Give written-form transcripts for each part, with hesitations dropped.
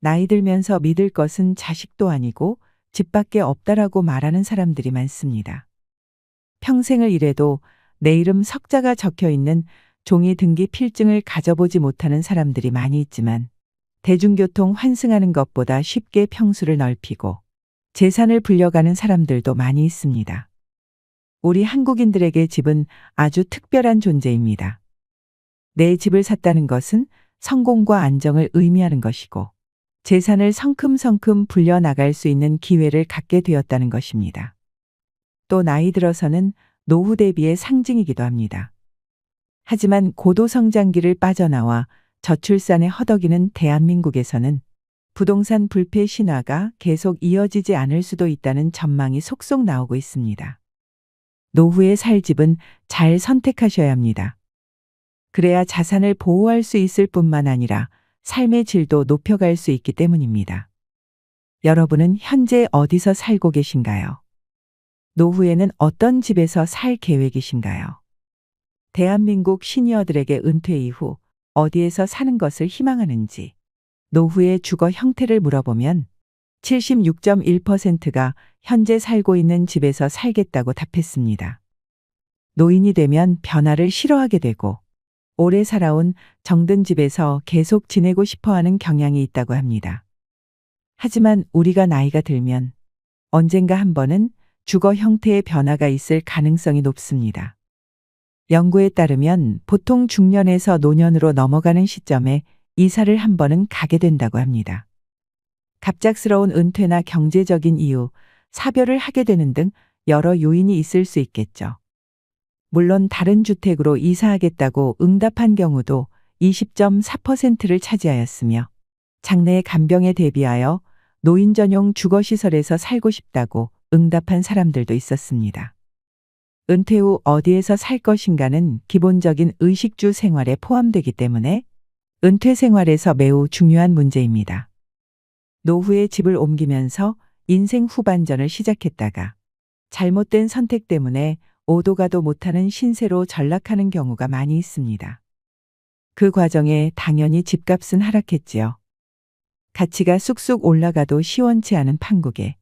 나이 들면서 믿을 것은 자식도 아니고 집밖에 없다라고 말하는 사람들이 많습니다. 평생을 일해도 내 이름 석자가 적혀 있는 종이 등기 필증을 가져보지 못하는 사람들이 많이 있지만 대중교통 환승하는 것보다 쉽게 평수를 넓히고 재산을 불려가는 사람들도 많이 있습니다. 우리 한국인들에게 집은 아주 특별한 존재입니다. 내 집을 샀다는 것은 성공과 안정을 의미하는 것이고 재산을 성큼성큼 불려나갈 수 있는 기회를 갖게 되었다는 것입니다. 또 나이 들어서는 노후 대비의 상징이기도 합니다. 하지만 고도성장기를 빠져나와 저출산에 허덕이는 대한민국에서는 부동산 불패 신화가 계속 이어지지 않을 수도 있다는 전망이 속속 나오고 있습니다. 노후에 살 집은 잘 선택하셔야 합니다. 그래야 자산을 보호할 수 있을 뿐만 아니라 삶의 질도 높여갈 수 있기 때문입니다. 여러분은 현재 어디서 살고 계신가요? 노후에는 어떤 집에서 살 계획이신가요? 대한민국 시니어들에게 은퇴 이후 어디에서 사는 것을 희망하는지 노후의 주거 형태를 물어보면 76.1%가 현재 살고 있는 집에서 살겠다고 답했습니다. 노인이 되면 변화를 싫어하게 되고 오래 살아온 정든 집에서 계속 지내고 싶어하는 경향이 있다고 합니다. 하지만 우리가 나이가 들면 언젠가 한 번은 주거 형태의 변화가 있을 가능성이 높습니다. 연구에 따르면 보통 중년에서 노년으로 넘어가는 시점에 이사를 한 번은 가게 된다고 합니다. 갑작스러운 은퇴나 경제적인 이유, 사별을 하게 되는 등 여러 요인이 있을 수 있겠죠. 물론 다른 주택으로 이사하겠다고 응답한 경우도 20.4%를 차지하였으며 장래의 간병에 대비하여 노인 전용 주거시설에서 살고 싶다고 응답한 사람들도 있었습니다. 은퇴 후 어디에서 살 것인가는 기본적인 의식주 생활에 포함되기 때문에 은퇴 생활에서 매우 중요한 문제입니다. 노후에 집을 옮기면서 인생 후반전을 시작했다가 잘못된 선택 때문에 오도 가도 못하는 신세로 전락하는 경우가 많이 있습니다. 그 과정에 당연히 집값은 하락했지요. 가치가 쑥쑥 올라가도 시원치 않은 판국에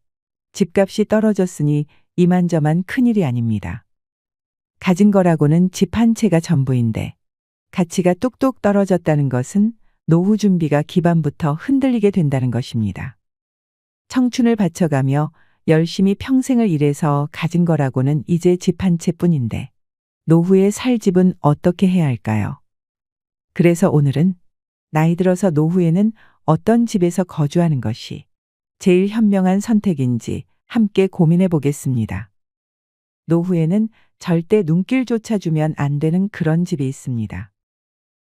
집값이 떨어졌으니 이만저만 큰일이 아닙니다. 가진 거라고는 집 한 채가 전부인데 가치가 뚝뚝 떨어졌다는 것은 노후 준비가 기반부터 흔들리게 된다는 것입니다. 청춘을 바쳐가며 열심히 평생을 일해서 가진 거라고는 이제 집 한 채뿐인데 노후에 살 집은 어떻게 해야 할까요? 그래서 오늘은 나이 들어서 노후에는 어떤 집에서 거주하는 것이 제일 현명한 선택인지 함께 고민해 보겠습니다. 노후에는 절대 눈길조차 주면 안 되는 그런 집이 있습니다.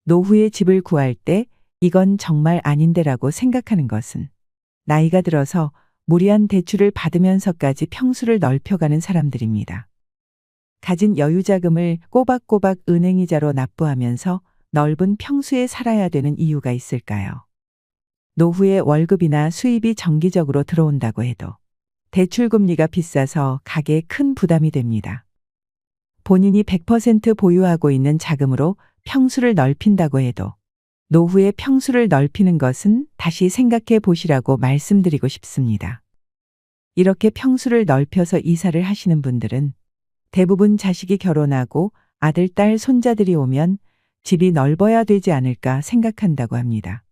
노후에 집을 구할 때 이건 정말 아닌데라고 생각하는 것은 나이가 들어서 무리한 대출을 받으면서까지 평수를 넓혀가는 사람들입니다. 가진 여유자금을 꼬박꼬박 은행이자로 납부하면서 넓은 평수에 살아야 되는 이유가 있을까요? 노후에 월급이나 수입이 정기적으로 들어온다고 해도 대출금리가 비싸서 가계에 큰 부담이 됩니다. 본인이 100% 보유하고 있는 자금으로 평수를 넓힌다고 해도 노후에 평수를 넓히는 것은 다시 생각해 보시라고 말씀드리고 싶습니다. 이렇게 평수를 넓혀서 이사를 하시는 분들은 대부분 자식이 결혼하고 아들, 딸, 손자들이 오면 집이 넓어야 되지 않을까 생각한다고 합니다.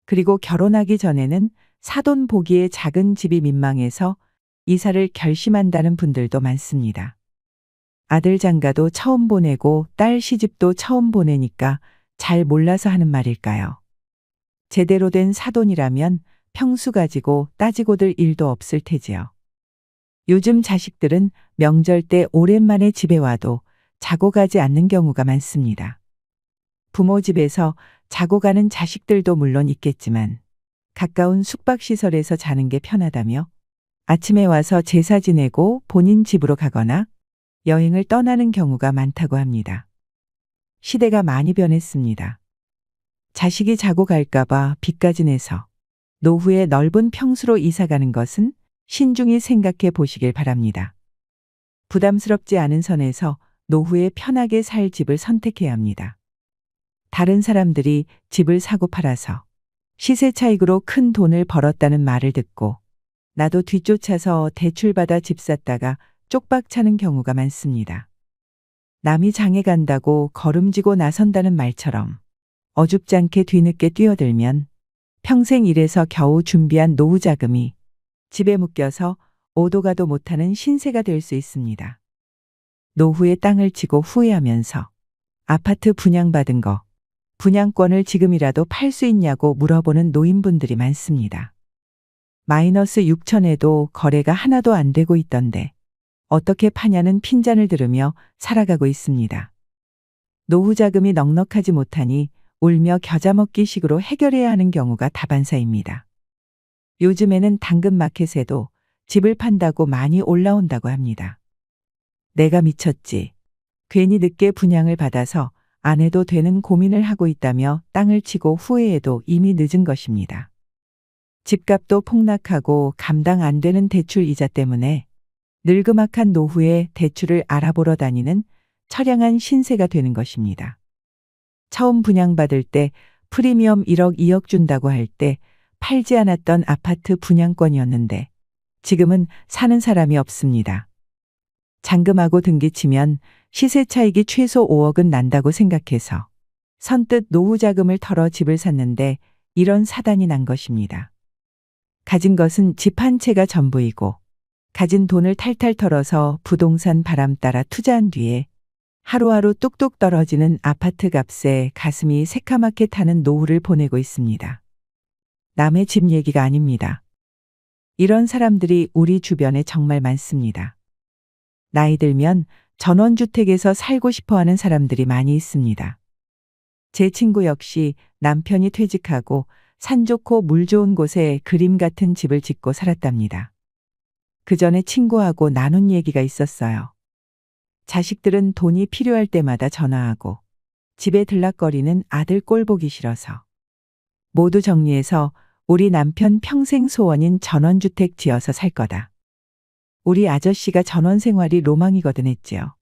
그리고 결혼하기 전에는 사돈 보기에 작은 집이 민망해서 이사를 결심한다는 분들도 많습니다. 아들 장가도 처음 보내고 딸 시집도 처음 보내니까 잘 몰라서 하는 말일까요? 제대로 된 사돈이라면 평수 가지고 따지고들 일도 없을 테지요. 요즘 자식들은 명절 때 오랜만에 집에 와도 자고 가지 않는 경우가 많습니다. 부모 집에서 자고 가는 자식들도 물론 있겠지만 가까운 숙박시설에서 자는 게 편하다며 아침에 와서 제사 지내고 본인 집으로 가거나 여행을 떠나는 경우가 많다고 합니다. 시대가 많이 변했습니다. 자식이 자고 갈까봐 빚까지 내서 노후에 넓은 평수로 이사가는 것은 신중히 생각해 보시길 바랍니다. 부담스럽지 않은 선에서 노후에 편하게 살 집을 선택해야 합니다. 다른 사람들이 집을 사고 팔아서 시세 차익으로 큰 돈을 벌었다는 말을 듣고 나도 뒤쫓아서 대출받아 집 샀다가 쪽박 차는 경우가 많습니다. 남이 장에 간다고 걸음지고 나선다는 말처럼 어줍지 않게 뒤늦게 뛰어들면 평생 일해서 겨우 준비한 노후 자금이 집에 묶여서 오도 가도 못하는 신세가 될 수 있습니다. 노후에 땅을 치고 후회하면서 아파트 분양받은 거, 분양권을 지금이라도 팔 수 있냐고 물어보는 노인분들이 많습니다. 마이너스 6천에도 거래가 하나도 안 되고 있던데 어떻게 파냐는 핀잔을 들으며 살아가고 있습니다. 노후 자금이 넉넉하지 못하니 울며 겨자 먹기 식으로 해결해야 하는 경우가 다반사입니다. 요즘에는 당근마켓에도 집을 판다고 많이 올라온다고 합니다. 내가 미쳤지. 괜히 늦게 분양을 받아서 안 해도 되는 고민을 하고 있다며 땅을 치고 후회해도 이미 늦은 것입니다. 집값도 폭락하고 감당 안 되는 대출 이자 때문에 늙음악한 노후에 대출을 알아보러 다니는 처량한 신세가 되는 것입니다. 처음 분양받을 때 프리미엄 1억 2억 준다고 할 때 팔지 않았던 아파트 분양권이었는데 지금은 사는 사람이 없습니다. 잔금하고 등기치면 시세 차익이 최소 5억은 난다고 생각해서 선뜻 노후 자금을 털어 집을 샀는데 이런 사단이 난 것입니다. 가진 것은 집 한 채가 전부이고 가진 돈을 탈탈 털어서 부동산 바람 따라 투자한 뒤에 하루하루 뚝뚝 떨어지는 아파트 값에 가슴이 새카맣게 타는 노후를 보내고 있습니다. 남의 집 얘기가 아닙니다. 이런 사람들이 우리 주변에 정말 많습니다. 나이 들면 전원주택에서 살고 싶어 하는 사람들이 많이 있습니다. 제 친구 역시 남편이 퇴직하고 산 좋고 물 좋은 곳에 그림 같은 집을 짓고 살았답니다. 그 전에 친구하고 나눈 얘기가 있었어요. 자식들은 돈이 필요할 때마다 전화하고 집에 들락거리는 아들 꼴 보기 싫어서 모두 정리해서 우리 남편 평생 소원인 전원주택 지어서 살 거다. 우리 아저씨가 전원 생활이 로망이거든 했지요.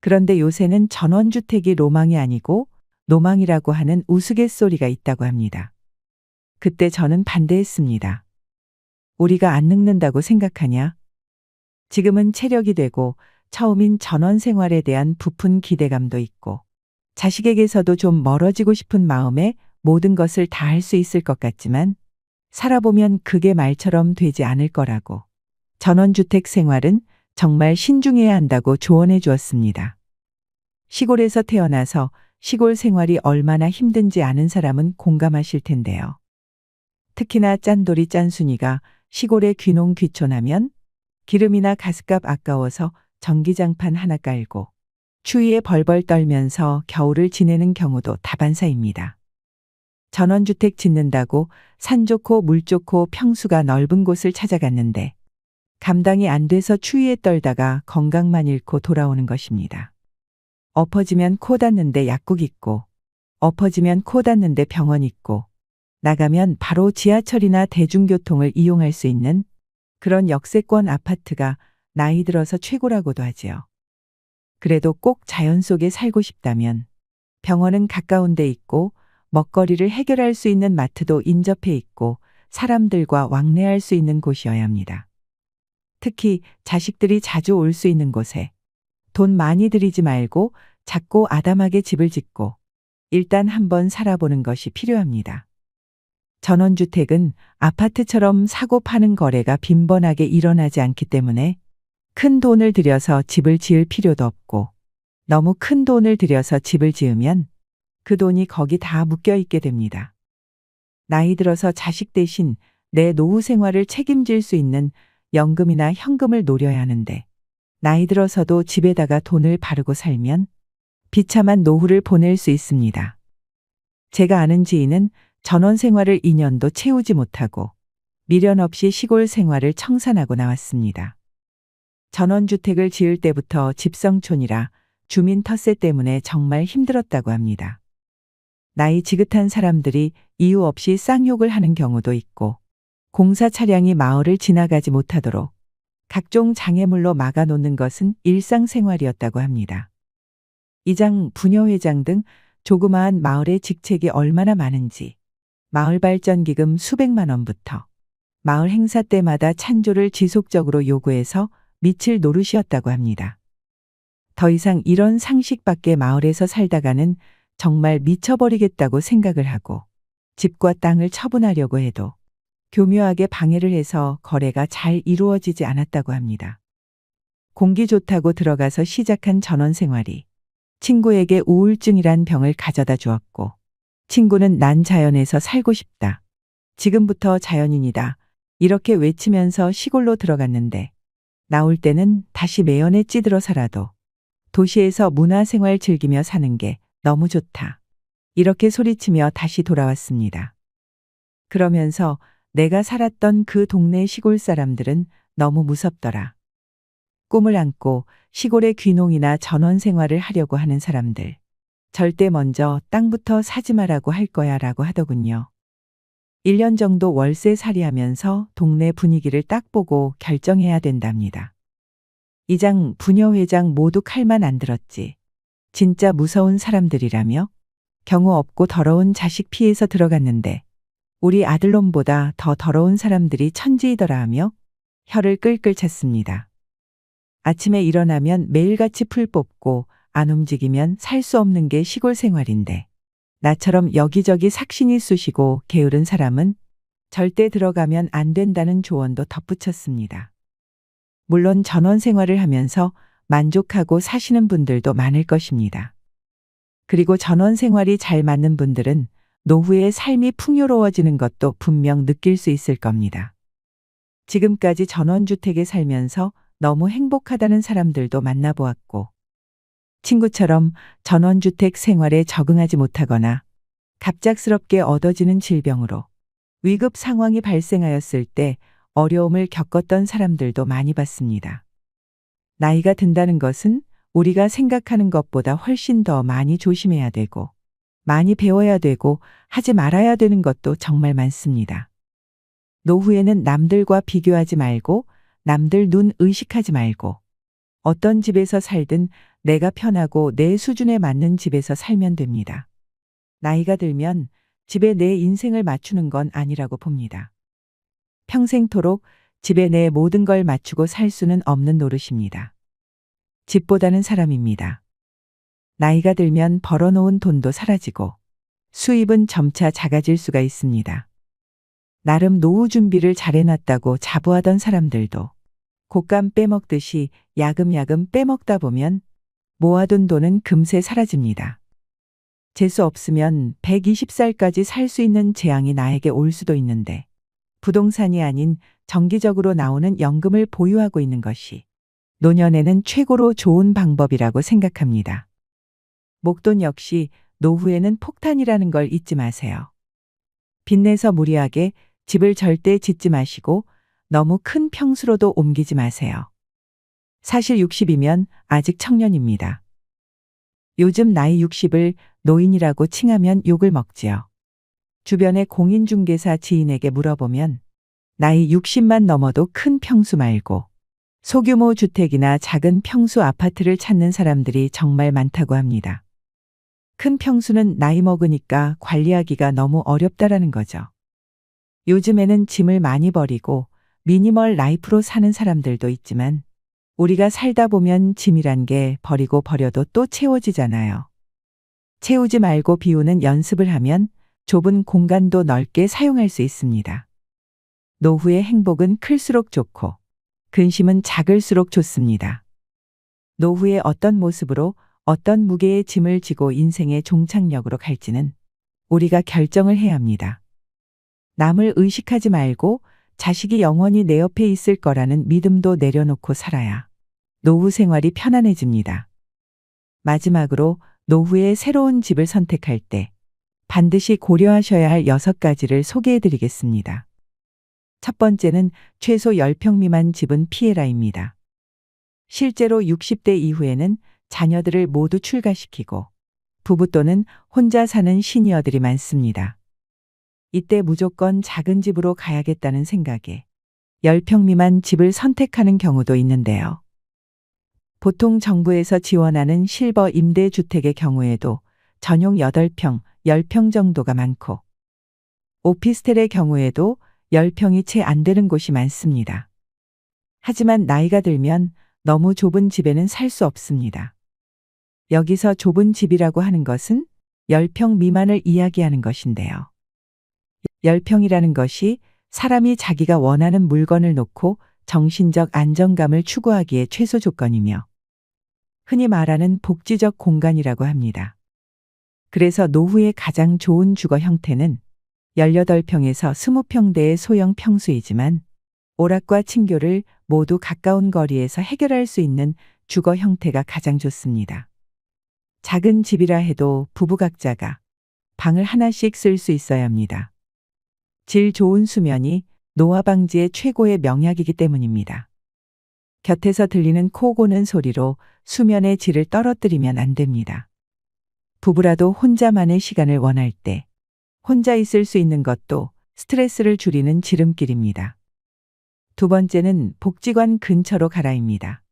그런데 요새는 전원주택이 로망이 아니고 노망이라고 하는 우스갯소리가 있다고 합니다. 그때 저는 반대했습니다. 우리가 안 늙는다고 생각하냐? 지금은 체력이 되고 처음인 전원 생활에 대한 부푼 기대감도 있고 자식에게서도 좀 멀어지고 싶은 마음에 모든 것을 다 할 수 있을 것 같지만 살아보면 그게 말처럼 되지 않을 거라고 전원주택 생활은 정말 신중해야 한다고 조언해 주었습니다. 시골에서 태어나서 시골 생활이 얼마나 힘든지 아는 사람은 공감하실 텐데요. 특히나 짠돌이 짠순이가 시골에 귀농귀촌하면 기름이나 가스값 아까워서 전기장판 하나 깔고 추위에 벌벌 떨면서 겨울을 지내는 경우도 다반사입니다. 전원주택 짓는다고 산 좋고 물 좋고 평수가 넓은 곳을 찾아갔는데 감당이 안 돼서 추위에 떨다가 건강만 잃고 돌아오는 것입니다. 엎어지면 코 닿는데 약국 있고 엎어지면 코 닿는데 병원 있고 나가면 바로 지하철이나 대중교통을 이용할 수 있는 그런 역세권 아파트가 나이 들어서 최고라고도 하지요. 그래도 꼭 자연 속에 살고 싶다면 병원은 가까운 데 있고 먹거리를 해결할 수 있는 마트도 인접해 있고 사람들과 왕래할 수 있는 곳이어야 합니다. 특히 자식들이 자주 올 수 있는 곳에 돈 많이 들이지 말고 작고 아담하게 집을 짓고 일단 한번 살아보는 것이 필요합니다. 전원주택은 아파트처럼 사고 파는 거래가 빈번하게 일어나지 않기 때문에 큰 돈을 들여서 집을 지을 필요도 없고 너무 큰 돈을 들여서 집을 지으면 그 돈이 거기 다 묶여 있게 됩니다. 나이 들어서 자식 대신 내 노후 생활을 책임질 수 있는 연금이나 현금을 노려야 하는데 나이 들어서도 집에다가 돈을 바르고 살면 비참한 노후를 보낼 수 있습니다. 제가 아는 지인은 전원 생활을 2년도 채우지 못하고 미련 없이 시골 생활을 청산하고 나왔습니다. 전원주택을 지을 때부터 집성촌이라 주민 텃세 때문에 정말 힘들었다고 합니다. 나이 지긋한 사람들이 이유 없이 쌍욕을 하는 경우도 있고 공사 차량이 마을을 지나가지 못하도록 각종 장애물로 막아놓는 것은 일상생활이었다고 합니다. 이장, 부녀회장 등 조그마한 마을의 직책이 얼마나 많은지 마을발전기금 수백만 원부터 마을 행사 때마다 찬조를 지속적으로 요구해서 미칠 노릇이었다고 합니다. 더 이상 이런 상식밖에 마을에서 살다가는 정말 미쳐버리겠다고 생각을 하고 집과 땅을 처분하려고 해도 교묘하게 방해를 해서 거래가 잘 이루어지지 않았다고 합니다. 공기 좋다고 들어가서 시작한 전원 생활이 친구에게 우울증이란 병을 가져다 주었고, 친구는 난 자연에서 살고 싶다. 지금부터 자연인이다. 이렇게 외치면서 시골로 들어갔는데, 나올 때는 다시 매연에 찌들어 살아도 도시에서 문화생활 즐기며 사는 게 너무 좋다. 이렇게 소리치며 다시 돌아왔습니다. 그러면서 내가 살았던 그 동네 시골 사람들은 너무 무섭더라. 꿈을 안고 시골의 귀농이나 전원 생활을 하려고 하는 사람들. 절대 먼저 땅부터 사지 말라고 할 거야 라고 하더군요. 1년 정도 월세살이 하면서 동네 분위기를 딱 보고 결정해야 된답니다. 이장, 부녀회장 모두 칼만 안 들었지. 진짜 무서운 사람들이라며 경우 없고 더러운 자식 피해서 들어갔는데 우리 아들놈보다 더 더러운 사람들이 천지이더라 하며 혀를 끌끌 찼습니다. 아침에 일어나면 매일같이 풀 뽑고 안 움직이면 살 수 없는 게 시골 생활인데 나처럼 여기저기 삭신이 쑤시고 게으른 사람은 절대 들어가면 안 된다는 조언도 덧붙였습니다. 물론 전원 생활을 하면서 만족하고 사시는 분들도 많을 것입니다. 그리고 전원 생활이 잘 맞는 분들은 노후에 삶이 풍요로워지는 것도 분명 느낄 수 있을 겁니다. 지금까지 전원주택에 살면서 너무 행복하다는 사람들도 만나보았고, 친구처럼 전원주택 생활에 적응하지 못하거나 갑작스럽게 얻어지는 질병으로 위급 상황이 발생하였을 때 어려움을 겪었던 사람들도 많이 봤습니다. 나이가 든다는 것은 우리가 생각하는 것보다 훨씬 더 많이 조심해야 되고, 많이 배워야 되고, 하지 말아야 되는 것도 정말 많습니다. 노후에는 남들과 비교하지 말고, 남들 눈 의식하지 말고, 어떤 집에서 살든 내가 편하고 내 수준에 맞는 집에서 살면 됩니다. 나이가 들면 집에 내 인생을 맞추는 건 아니라고 봅니다. 평생토록 집에 내 모든 걸 맞추고 살 수는 없는 노릇입니다. 집보다는 사람입니다. 나이가 들면 벌어놓은 돈도 사라지고 수입은 점차 작아질 수가 있습니다. 나름 노후 준비를 잘해놨다고 자부하던 사람들도 곶감 빼먹듯이 야금야금 빼먹다 보면 모아둔 돈은 금세 사라집니다. 재수 없으면 120살까지 살 수 있는 재앙이 나에게 올 수도 있는데 부동산이 아닌 정기적으로 나오는 연금을 보유하고 있는 것이 노년에는 최고로 좋은 방법이라고 생각합니다. 목돈 역시 노후에는 폭탄이라는 걸 잊지 마세요. 빚내서 무리하게 집을 절대 짓지 마시고 너무 큰 평수로도 옮기지 마세요. 사실 60이면 아직 청년입니다. 요즘 나이 60을 노인이라고 칭하면 욕을 먹지요. 주변의 공인중개사 지인에게 물어보면 나이 60만 넘어도 큰 평수 말고 소규모 주택이나 작은 평수 아파트를 찾는 사람들이 정말 많다고 합니다. 큰 평수는 나이 먹으니까 관리하기가 너무 어렵다라는 거죠. 요즘에는 짐을 많이 버리고 미니멀 라이프로 사는 사람들도 있지만 우리가 살다 보면 짐이란 게 버리고 버려도 또 채워지잖아요. 채우지 말고 비우는 연습을 하면 좁은 공간도 넓게 사용할 수 있습니다. 노후의 행복은 클수록 좋고 근심은 작을수록 좋습니다. 노후의 어떤 모습으로 어떤 무게의 짐을 지고 인생의 종착역으로 갈지는 우리가 결정을 해야 합니다. 남을 의식하지 말고 자식이 영원히 내 옆에 있을 거라는 믿음도 내려놓고 살아야 노후 생활이 편안해집니다. 마지막으로 노후의 새로운 집을 선택할 때 반드시 고려하셔야 할 6가지를 소개해 드리겠습니다. 첫 번째는 최소 10평 미만 집은 피해라입니다. 실제로 60대 이후에는 자녀들을 모두 출가시키고 부부 또는 혼자 사는 시니어들이 많습니다. 이때 무조건 작은 집으로 가야겠다는 생각에 10평 미만 집을 선택하는 경우도 있는데요. 보통 정부에서 지원하는 실버 임대주택의 경우에도 전용 8평, 10평 정도가 많고 오피스텔의 경우에도 10평이 채 안 되는 곳이 많습니다. 하지만 나이가 들면 너무 좁은 집에는 살 수 없습니다. 여기서 좁은 집이라고 하는 것은 10평 미만을 이야기하는 것인데요. 10평이라는 것이 사람이 자기가 원하는 물건을 놓고 정신적 안정감을 추구하기에 최소 조건이며 흔히 말하는 복지적 공간이라고 합니다. 그래서 노후의 가장 좋은 주거 형태는 18평에서 20평대의 소형 평수이지만 오락과 친교를 모두 가까운 거리에서 해결할 수 있는 주거 형태가 가장 좋습니다. 작은 집이라 해도 부부 각자가 방을 하나씩 쓸 수 있어야 합니다. 질 좋은 수면이 노화 방지의 최고의 명약이기 때문입니다. 곁에서 들리는 코 고는 소리로 수면의 질을 떨어뜨리면 안 됩니다. 부부라도 혼자만의 시간을 원할 때 혼자 있을 수 있는 것도 스트레스를 줄이는 지름길입니다. 두 번째는 복지관 근처로 가라입니다.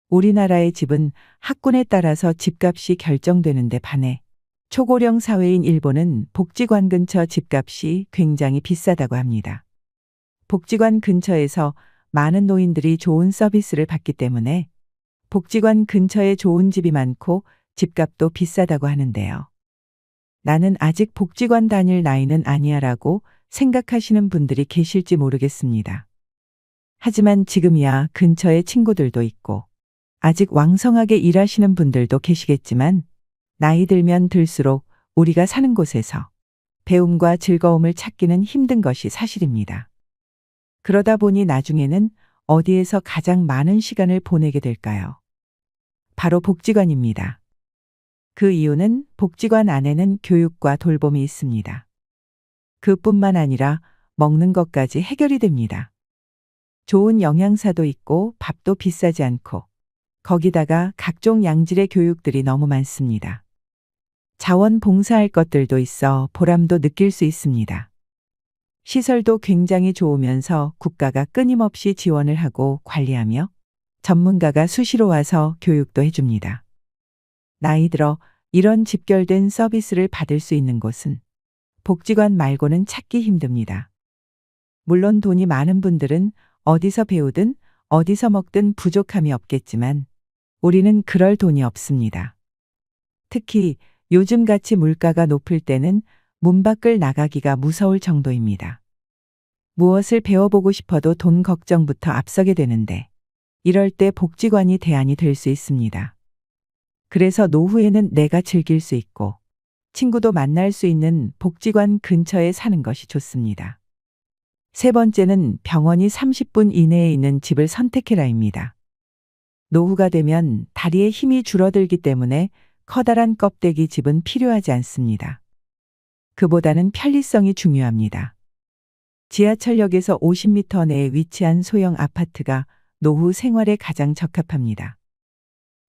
우리나라의 집은 학군에 따라서 집값이 결정되는데 반해 초고령 사회인 일본은 복지관 근처 집값이 굉장히 비싸다고 합니다. 복지관 근처에서 많은 노인들이 좋은 서비스를 받기 때문에 복지관 근처에 좋은 집이 많고 집값도 비싸다고 하는데요. 나는 아직 복지관 다닐 나이는 아니야라고 생각하시는 분들이 계실지 모르겠습니다. 하지만 지금이야 근처에 친구들도 있고 아직 왕성하게 일하시는 분들도 계시겠지만 나이 들면 들수록 우리가 사는 곳에서 배움과 즐거움을 찾기는 힘든 것이 사실입니다. 그러다 보니 나중에는 어디에서 가장 많은 시간을 보내게 될까요? 바로 복지관입니다. 그 이유는 복지관 안에는 교육과 돌봄이 있습니다. 그뿐만 아니라 먹는 것까지 해결이 됩니다. 좋은 영양사도 있고 밥도 비싸지 않고 거기다가 각종 양질의 교육들이 너무 많습니다. 자원봉사할 것들도 있어 보람도 느낄 수 있습니다. 시설도 굉장히 좋으면서 국가가 끊임없이 지원을 하고 관리하며 전문가가 수시로 와서 교육도 해줍니다. 나이 들어 이런 집결된 서비스를 받을 수 있는 곳은 복지관 말고는 찾기 힘듭니다. 물론 돈이 많은 분들은 어디서 배우든 어디서 먹든 부족함이 없겠지만 우리는 그럴 돈이 없습니다. 특히 요즘같이 물가가 높을 때는 문 밖을 나가기가 무서울 정도입니다. 무엇을 배워보고 싶어도 돈 걱정부터 앞서게 되는데 이럴 때 복지관이 대안이 될 수 있습니다. 그래서 노후에는 내가 즐길 수 있고 친구도 만날 수 있는 복지관 근처에 사는 것이 좋습니다. 세 번째는 병원이 30분 이내에 있는 집을 선택해라입니다. 노후가 되면 다리에 힘이 줄어들기 때문에 커다란 껍데기 집은 필요하지 않습니다. 그보다는 편리성이 중요합니다. 지하철역에서 50m 내에 위치한 소형 아파트가 노후 생활에 가장 적합합니다.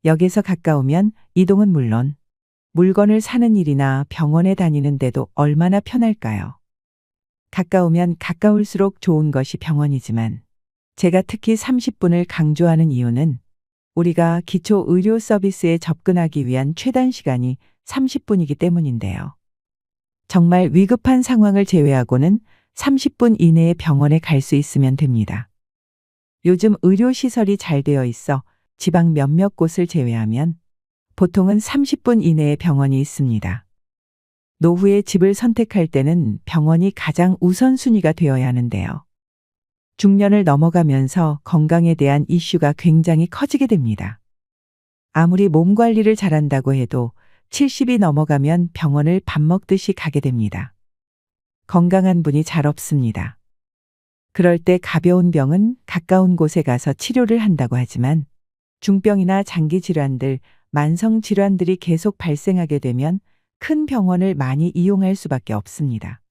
역에서 가까우면 이동은 물론 물건을 사는 일이나 병원에 다니는 데도 얼마나 편할까요? 가까우면 가까울수록 좋은 것이 병원이지만 제가 특히 30분을 강조하는 이유는 우리가 기초 의료 서비스에 접근하기 위한 최단 시간이 30분이기 때문인데요. 정말 위급한 상황을 제외하고는 30분 이내에 병원에 갈 수 있으면 됩니다. 요즘 의료시설이 잘 되어 있어 지방 몇몇 곳을 제외하면 보통은 30분 이내에 병원이 있습니다. 노후에 집을 선택할 때는 병원이 가장 우선순위가 되어야 하는데요. 중년을 넘어가면서 건강에 대한 이슈가 굉장히 커지게 됩니다. 아무리 몸 관리를 잘한다고 해도 70이 넘어가면 병원을 밥 먹듯이 가게 됩니다. 건강한 분이 잘 없습니다. 그럴 때 가벼운 병은 가까운 곳에 가서 치료를 한다고 하지만 중병이나 장기 질환들, 만성 질환들이 계속 발생하게 되면 큰 병원을 많이 이용할 수밖에 없습니다.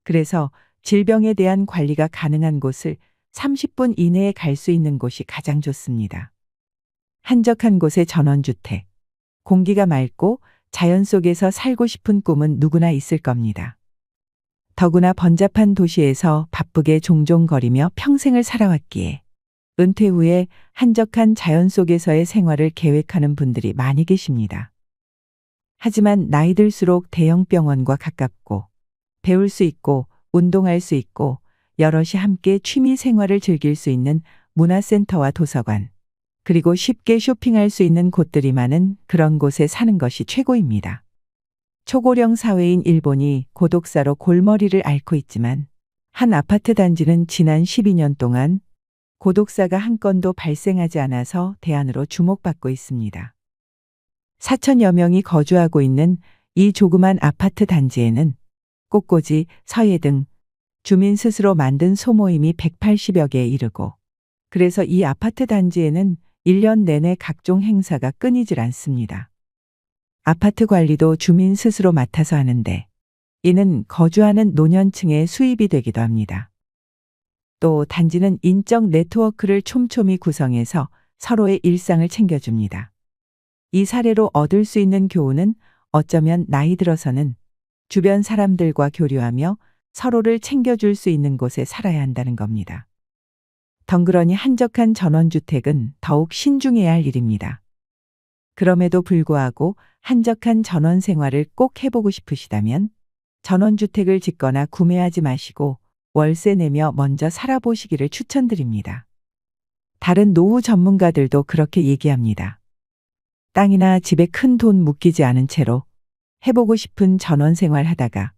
그래서 질병에 대한 관리가 가능한 곳을 30분 이내에 갈 수 있는 곳이 가장 좋습니다. 한적한 곳의 전원주택, 공기가 맑고 자연 속에서 살고 싶은 꿈은 누구나 있을 겁니다. 더구나 번잡한 도시에서 바쁘게 종종 거리며 평생을 살아왔기에 은퇴 후에 한적한 자연 속에서의 생활을 계획하는 분들이 많이 계십니다. 하지만 나이 들수록 대형 병원과 가깝고 배울 수 있고 운동할 수 있고 여럿이 함께 취미 생활을 즐길 수 있는 문화센터와 도서관, 그리고 쉽게 쇼핑할 수 있는 곳들이 많은 그런 곳에 사는 것이 최고입니다. 초고령 사회인 일본이 고독사로 골머리를 앓고 있지만 한 아파트 단지는 지난 12년 동안 고독사가 한 건도 발생하지 않아서 대안으로 주목받고 있습니다. 4천여 명이 거주하고 있는 이 조그만 아파트 단지에는 꽃꽂이, 서예 등 주민 스스로 만든 소모임이 180여 개에 이르고, 그래서 이 아파트 단지에는 1년 내내 각종 행사가 끊이질 않습니다. 아파트 관리도 주민 스스로 맡아서 하는데 이는 거주하는 노년층의 수입이 되기도 합니다. 또 단지는 인적 네트워크를 촘촘히 구성해서 서로의 일상을 챙겨줍니다. 이 사례로 얻을 수 있는 교훈은 어쩌면 나이 들어서는 주변 사람들과 교류하며 서로를 챙겨줄 수 있는 곳에 살아야 한다는 겁니다. 덩그러니 한적한 전원주택은 더욱 신중해야 할 일입니다. 그럼에도 불구하고 한적한 전원 생활을 꼭 해보고 싶으시다면 전원주택을 짓거나 구매하지 마시고 월세 내며 먼저 살아보시기를 추천드립니다. 다른 노후 전문가들도 그렇게 얘기합니다. 땅이나 집에 큰 돈 묶이지 않은 채로 해보고 싶은 전원 생활 하다가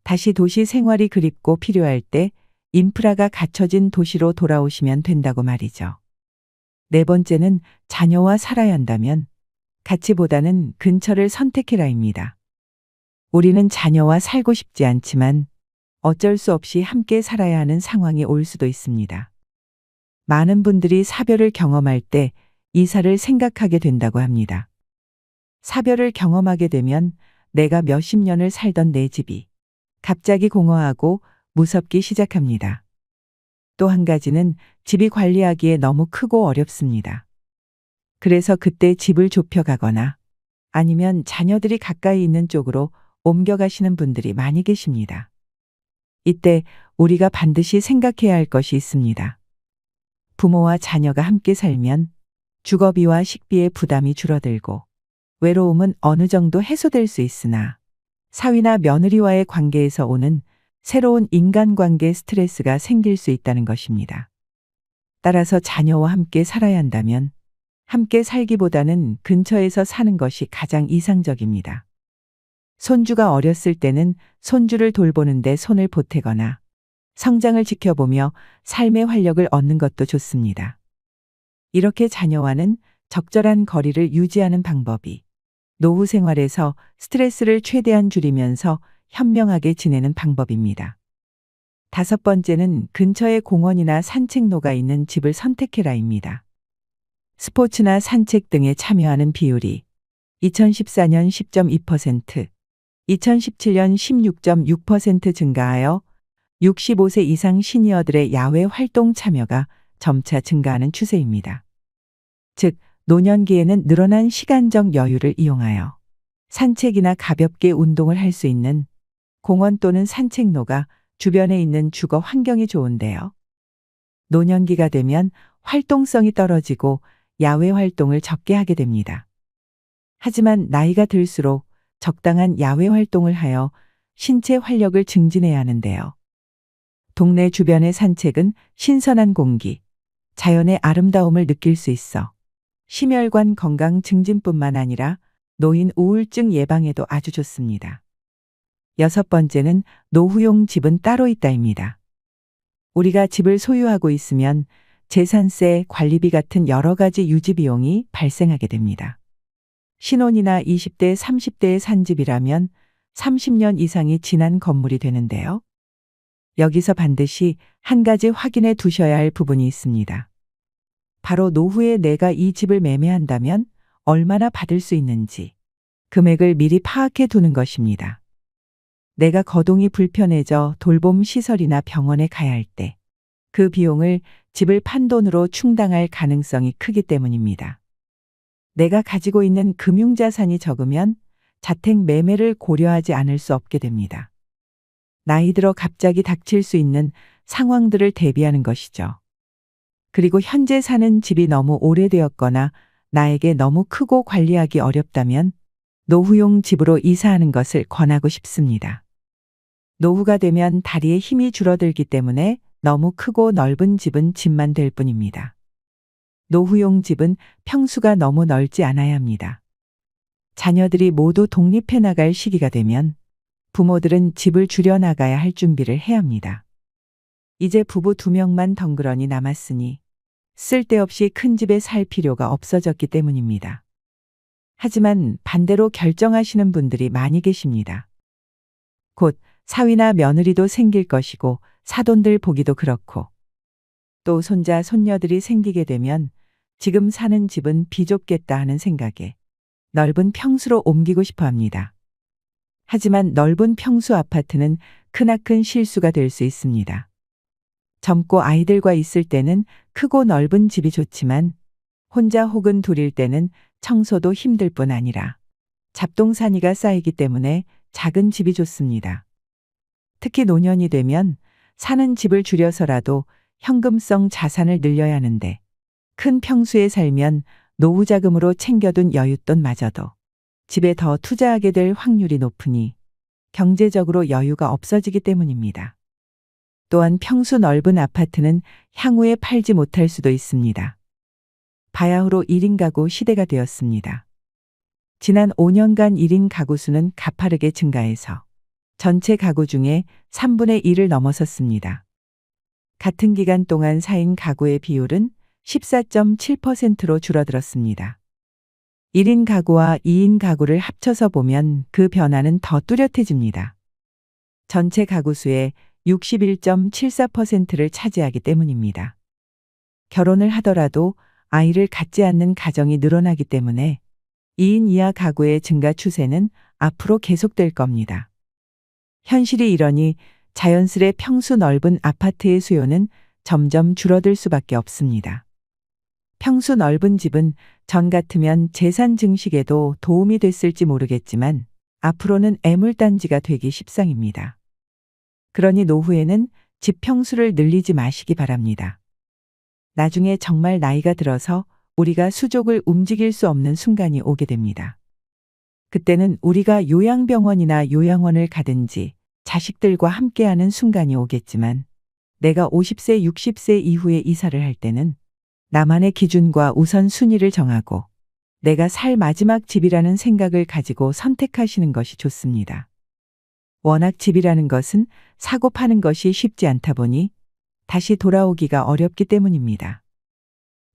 다시 도시 생활이 그립고 필요할 때 인프라가 갖춰진 도시로 돌아오시면 된다고 말이죠. 네 번째는 자녀와 살아야 한다면 가치보다는 근처를 선택해라입니다. 우리는 자녀와 살고 싶지 않지만 어쩔 수 없이 함께 살아야 하는 상황이 올 수도 있습니다. 많은 분들이 사별을 경험할 때 이사를 생각하게 된다고 합니다. 사별을 경험하게 되면 내가 몇십 년을 살던 내 집이 갑자기 공허하고 무섭기 시작합니다. 또 한 가지는 집이 관리하기에 너무 크고 어렵습니다. 그래서 그때 집을 좁혀가거나 아니면 자녀들이 가까이 있는 쪽으로 옮겨가시는 분들이 많이 계십니다. 이때 우리가 반드시 생각해야 할 것이 있습니다. 부모와 자녀가 함께 살면 주거비와 식비의 부담이 줄어들고 외로움은 어느 정도 해소될 수 있으나 사위나 며느리와의 관계에서 오는 새로운 인간관계 스트레스가 생길 수 있다는 것입니다. 따라서 자녀와 함께 살아야 한다면 함께 살기보다는 근처에서 사는 것이 가장 이상적입니다. 손주가 어렸을 때는 손주를 돌보는데 손을 보태거나 성장을 지켜보며 삶의 활력을 얻는 것도 좋습니다. 이렇게 자녀와는 적절한 거리를 유지하는 방법이 노후 생활에서 스트레스를 최대한 줄이면서 현명하게 지내는 방법입니다. 다섯 번째는 근처에 공원이나 산책로가 있는 집을 선택해라입니다. 스포츠나 산책 등에 참여하는 비율이 2014년 10.2%, 2017년 16.6% 증가하여 65세 이상 시니어들의 야외 활동 참여가 점차 증가하는 추세입니다. 즉, 노년기에는 늘어난 시간적 여유를 이용하여 산책이나 가볍게 운동을 할 수 있는 공원 또는 산책로가 주변에 있는 주거 환경이 좋은데요. 노년기가 되면 활동성이 떨어지고 야외 활동을 적게 하게 됩니다. 하지만 나이가 들수록 적당한 야외 활동을 하여 신체 활력을 증진해야 하는데요. 동네 주변의 산책은 신선한 공기, 자연의 아름다움을 느낄 수 있어 심혈관 건강 증진뿐만 아니라 노인 우울증 예방에도 아주 좋습니다. 여섯 번째는 노후용 집은 따로 있다입니다. 우리가 집을 소유하고 있으면 재산세, 관리비 같은 여러 가지 유지 비용이 발생하게 됩니다. 신혼이나 20대, 30대에 산 집이라면 30년 이상이 지난 건물이 되는데요. 여기서 반드시 한 가지 확인해 두셔야 할 부분이 있습니다. 바로 노후에 내가 이 집을 매매한다면 얼마나 받을 수 있는지 금액을 미리 파악해 두는 것입니다. 내가 거동이 불편해져 돌봄 시설이나 병원에 가야 할 때 그 비용을 집을 판 돈으로 충당할 가능성이 크기 때문입니다. 내가 가지고 있는 금융자산이 적으면 자택 매매를 고려하지 않을 수 없게 됩니다. 나이 들어 갑자기 닥칠 수 있는 상황들을 대비하는 것이죠. 그리고 현재 사는 집이 너무 오래되었거나 나에게 너무 크고 관리하기 어렵다면 노후용 집으로 이사하는 것을 권하고 싶습니다. 노후가 되면 다리에 힘이 줄어들기 때문에 너무 크고 넓은 집은 집만 될 뿐입니다. 노후용 집은 평수가 너무 넓지 않아야 합니다. 자녀들이 모두 독립해 나갈 시기가 되면 부모들은 집을 줄여나가야 할 준비를 해야 합니다. 이제 부부 2명만 덩그러니 남았으니 쓸데없이 큰 집에 살 필요가 없어졌기 때문입니다. 하지만 반대로 결정하시는 분들이 많이 계십니다. 곧 사위나 며느리도 생길 것이고 사돈들 보기도 그렇고 또 손자 손녀들이 생기게 되면 지금 사는 집은 비좁겠다 하는 생각에 넓은 평수로 옮기고 싶어 합니다. 하지만 넓은 평수 아파트는 크나큰 실수가 될 수 있습니다. 젊고 아이들과 있을 때는 크고 넓은 집이 좋지만 혼자 혹은 둘일 때는 청소도 힘들 뿐 아니라 잡동사니가 쌓이기 때문에 작은 집이 좋습니다. 특히 노년이 되면 사는 집을 줄여서라도 현금성 자산을 늘려야 하는데 큰 평수에 살면 노후 자금으로 챙겨둔 여윳돈마저도 집에 더 투자하게 될 확률이 높으니 경제적으로 여유가 없어지기 때문입니다. 또한 평수 넓은 아파트는 향후에 팔지 못할 수도 있습니다. 바야흐로 1인 가구 시대가 되었습니다. 지난 5년간 1인 가구 수는 가파르게 증가해서 전체 가구 중에 3분의 1을 넘어섰습니다. 같은 기간 동안 4인 가구의 비율은 14.7%로 줄어들었습니다. 1인 가구와 2인 가구를 합쳐서 보면 그 변화는 더 뚜렷해집니다. 전체 가구 수의 61.74%를 차지하기 때문입니다. 결혼을 하더라도 아이를 갖지 않는 가정이 늘어나기 때문에 2인 이하 가구의 증가 추세는 앞으로 계속될 겁니다. 현실이 이러니 자연스레 평수 넓은 아파트의 수요는 점점 줄어들 수밖에 없습니다. 평수 넓은 집은 전 같으면 재산 증식에도 도움이 됐을지 모르겠지만 앞으로는 애물단지가 되기 십상입니다. 그러니 노후에는 집 평수를 늘리지 마시기 바랍니다. 나중에 정말 나이가 들어서 우리가 수족을 움직일 수 없는 순간이 오게 됩니다. 그때는 우리가 요양병원이나 요양원을 가든지 자식들과 함께하는 순간이 오겠지만 내가 50세, 60세 이후에 이사를 할 때는 나만의 기준과 우선순위를 정하고 내가 살 마지막 집이라는 생각을 가지고 선택하시는 것이 좋습니다. 워낙 집이라는 것은 사고 파는 것이 쉽지 않다 보니 다시 돌아오기가 어렵기 때문입니다.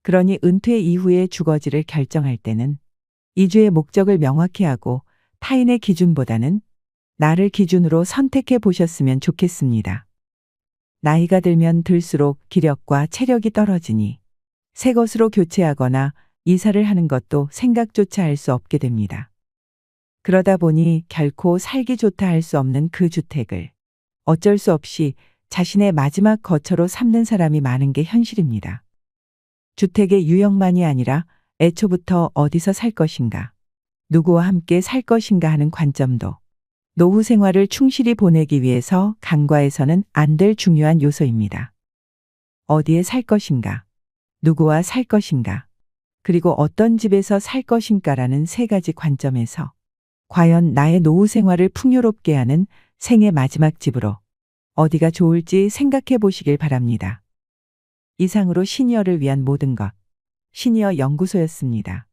그러니 은퇴 이후에 주거지를 결정할 때는 이주의 목적을 명확히 하고 타인의 기준보다는 나를 기준으로 선택해 보셨으면 좋겠습니다. 나이가 들면 들수록 기력과 체력이 떨어지니 새 것으로 교체하거나 이사를 하는 것도 생각조차 할 수 없게 됩니다. 그러다 보니 결코 살기 좋다 할 수 없는 그 주택을 어쩔 수 없이 자신의 마지막 거처로 삼는 사람이 많은 게 현실입니다. 주택의 유형만이 아니라 애초부터 어디서 살 것인가, 누구와 함께 살 것인가 하는 관점도 노후 생활을 충실히 보내기 위해서 간과해서는 안 될 중요한 요소입니다. 어디에 살 것인가, 누구와 살 것인가, 그리고 어떤 집에서 살 것인가라는 3가지 관점에서 과연 나의 노후 생활을 풍요롭게 하는 생의 마지막 집으로 어디가 좋을지 생각해 보시길 바랍니다. 이상으로 시니어를 위한 모든 것, 시니어 연구소였습니다.